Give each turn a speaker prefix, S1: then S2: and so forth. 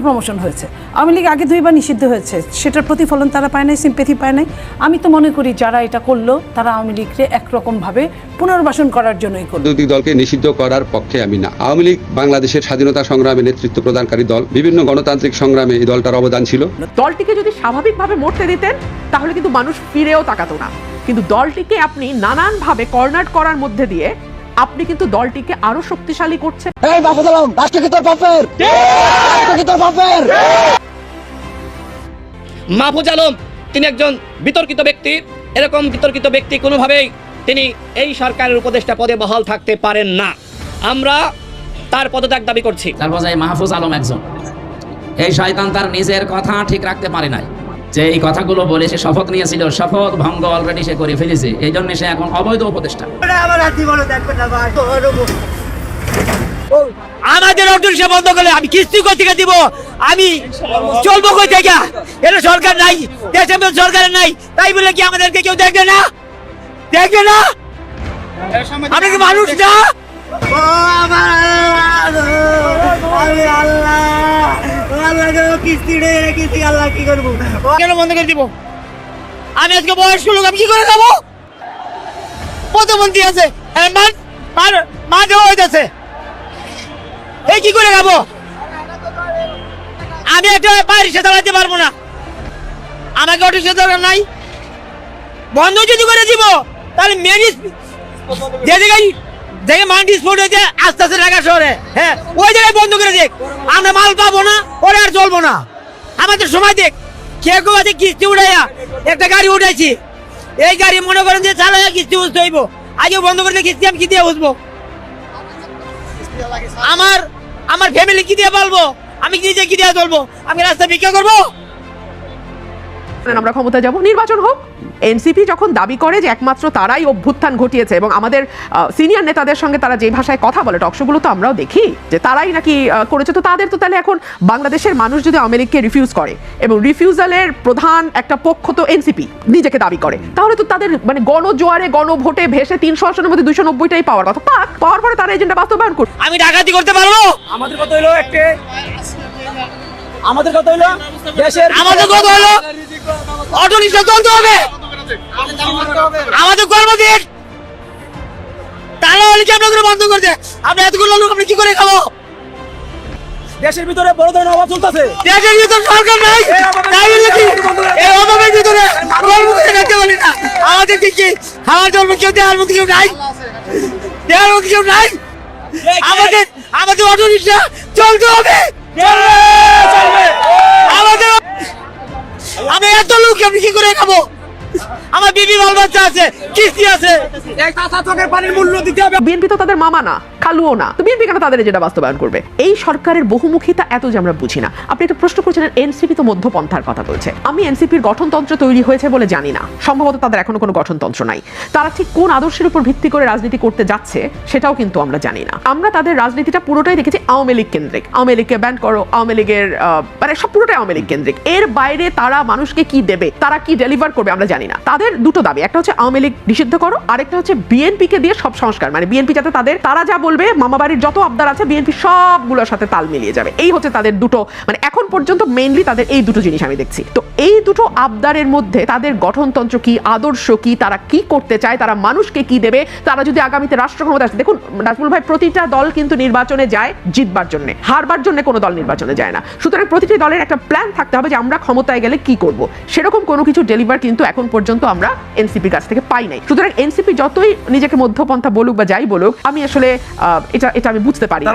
S1: Promotion হয়েছে, আওয়ামী লীগ আগে দুইবার নিষিদ্ধ হয়েছে, সেটার প্রতিফলন তারা পায় নাই, সিম্পেথি পায় নাই। আমি তো মনে করি যারা এটা করলো তারা আওয়ামী লীগকে একরকমভাবে পুনর্বাসন করার জন্যই করলো।
S2: রাজনৈতিক দলকে নিষিদ্ধ করার পক্ষে আমি না। আওয়ামী লীগ বাংলাদেশের স্বাধীনতা সংগ্রামে নেতৃত্ব প্রদানকারী দল, বিভিন্ন গণতান্ত্রিক সংগ্রামে এই দলটার অবদান ছিল।
S3: দলটিকে যদি স্বাভাবিকভাবে মরতে দিতেন তাহলে কিন্তু মানুষ ফিরেও তাকাতো না, কিন্তু দলটিকে আপনি নানানভাবে কর্নার করার মধ্যে দিয়ে আপনি কিন্তু দলটিকে আরো শক্তিশালী করছেন।
S4: এই মাহফুজ আলম, রাষ্ট্র কি তোর বাপের? রাষ্ট্র কি তোর বাপের?
S5: মাহফুজ আলম তিনি একজন বিতর্কিত ব্যক্তি। এরকম বিতর্কিত ব্যক্তি কোনোভাবেই তিনি এই সরকারের উপদেষ্টা পদে বহাল থাকতে পারেন না। আমরা তার পদত্যাগ দাবি করছি।
S6: তারপর মাহফুজ আলম একজন এই শয়তান তার নিজের কথা ঠিক রাখতে পারে নাই, যে এই কথাগুলো বলে সে শপথ নিয়েছিল, শপথ ভঙ্গ অলরেডি সে করে ফেলেছে, এই জন্য সে এখন অবৈধ উপদেষ্টা।
S5: আমাদের অটোরিকশা বন্ধ করলে আমি কিস্তি কই থেকে দিব, আমি চলবো কই থেকে? এটা সরকার নাই, দেশের সরকার নাই, তাই বলে কি আমাদেরকে কেউ দেখবে না? দেখবে না? আমি কি মানুষ না? কেন বন্ধ করে দিব? আমি আজকে বয়স্ক লোক, আমি কি করে যাবো? প্রধানমন্ত্রী আছে, মা দেওয়া হইতেছে, এই কি করে যাবো? আমি একটা রিক্সা চালাতে পারবো না, আমাকে অটো রিক্সা দরকার নাই। বন্ধ যদি করে দিব তাহলে যে জায়গায় মান্ডি স্পোর্ট হয়েছে আস্তে আস্তে ঢাকা শহরে, হ্যাঁ ওই জায়গায় বন্ধ করে দেখ, আমরা মাল পাবো না, ওরা আর চলবো না। আমাদের সময় দেখ, কেউ কেউ আছে কিস্তি উঠাইয়া একটা গাড়ি উঠাইছি, এই গাড়ি মনে করেন যে চালাইয়া কিস্তি বুঝতে হইব, আজকে বন্ধ করে কিস্তি আমি কি দিয়ে বুঝবো? আমার ফ্যামিলি কি দিয়ে পালবো? আমি নিজে কি দিয়ে চলবো? আমি রাস্তা ভিক্ষা করবো?
S3: আমরা ক্ষমতায় যাব, নির্বাচন হোক। এনসিপি যখন দাবি করে যে একমাত্র তারাই অভ্যুত্থান ঘটিয়েছে এবং আমাদের সিনিয়র নেতাদের সঙ্গে তারা যে ভাষায় কথা বলে, টকশোগুলো তো আমরাও দেখি যে তারাই নাকি করেছে, তো তাদের তো তাহলে এখন বাংলাদেশের মানুষ যদি আওয়ামী লীগকে রিফিউজ করে এবং রিফিউজালের প্রধান একটা পক্ষ তো এনসিপি নিজেকে দাবি করে, তাহলে তো তাদের মানে গণজোয়ারে গণভোটে ভেসে 300 আসনের মধ্যে 290টাই পাওয়ার কথা, পাওয়ার পরে তারা এজেন্ডা বাস্তবায়ন করবে।
S5: আমি ডাকাতি করতে পারবো?
S4: আমাদের কথা হলো একটা, আমাদের কথা হলো দেশের,
S5: আমাদের কথা হলো অটো রিক্সা চলতে হবে, আমাদের কর্মদিন তাহলে হলে কি আপনাদের বন্ধ করতে? আমরা এতগুলো লোক আপনি কি করে খাবো?
S4: দেশের ভিতরে বড় ধরনের অভাব চলতেছে,
S5: দেশের ভিতরে সরকার নাই, তাই বলে কি এই অভাবের ভিতরে কর্মদিন রাখতে পারি না? আমাদের কি খাওয়ার জন্য কেউ দেওয়ার মতো কেউ নাই, দেওয়ার মতো কেউ নাই। আমাদের অটো রিক্সা চলতে হবে, আমাদের আমি এত লোক আপনি কি করে খাবো? আমার বিবি বাল বাচ্চা আছে, কিস্তি আছে,
S4: পানির মূল্য দিতে হবে।
S3: বিএনপি তো তাদের মামা না, খালুও না, তো বিএনপি কেন তাদের যেটা বাস্তবায়ন করবে? এই সরকারের বহুমুখিতা এত যে আমরা বুঝি না। আপনি একটা প্রশ্ন করেছিলেন এনসিপি তো মধ্যপন্থার কথা বলছে, আমি এনসিপির গঠনতন্ত্র তৈরি হয়েছে বলে জানি না, সম্ভবত তাদের এখনো কোনো গঠনতন্ত্র নাই, তারা ঠিক কোন আদর্শের উপর ভিত্তি করে রাজনীতি করতে যাচ্ছে সেটাও কিন্তু আমরা জানি না। আমরা তাদের রাজনীতিটা পুরোটাই দেখেছি আওয়ামী লীগ কেন্দ্রিক, আওয়ামী লীগকে ব্যান করো, আওয়ামী লীগের মানে সব পুরোটাই আওয়ামী লীগ কেন্দ্রিক। এর বাইরে তারা মানুষকে কি দেবে, তারা কি ডেলিভার করবে আমরা জানি না। তাদের দুটো দাবি, একটা হচ্ছে আওয়ামী লীগ নিষিদ্ধ করো, আরেকটা হচ্ছে বিএনপিকে দিয়ে সব সংস্কার, মানে বিএনপি যাতে তারা যা বলবে, মামাবাড়ির যত আবদার আছে বিএনপি সবগুলোর সাথে তাল মিলিয়ে যাবে। এই হচ্ছে তাদের দুটো, মানে এখন পর্যন্ত মেইনলি তাদের এই দুটো জিনিস আমি দেখছি। তো এই দুটো আবদারের মধ্যে তাদের গঠনতন্ত্র কি, আদর্শ কি, তারা কি করতে চায়, তারা মানুষকে কি দেবে, তারা যদি আগামীতে রাষ্ট্র ক্ষমতা আসে, দেখুন নাজমুল ভাই, প্রতিটা দল কিন্তু নির্বাচনে যায় জিতবার জন্য, হারবার জন্য কোনো দল নির্বাচনে যায় না। সুতরাং প্রতিটি দলের একটা প্ল্যান থাকতে হবে যে আমরা ক্ষমতায় গেলে কি করব, সেরকম কোনো কিছু ডেলিভার কিন্তু এখন পর্যন্ত আমরা এনসিপির কাছ থেকে পাই নাই। সুতরাং এনসিপি যতই নিজেকে মধ্যপন্থা বলুক বা যাই বলুক, আমি আসলে এটা আমি বুঝতে পারি না।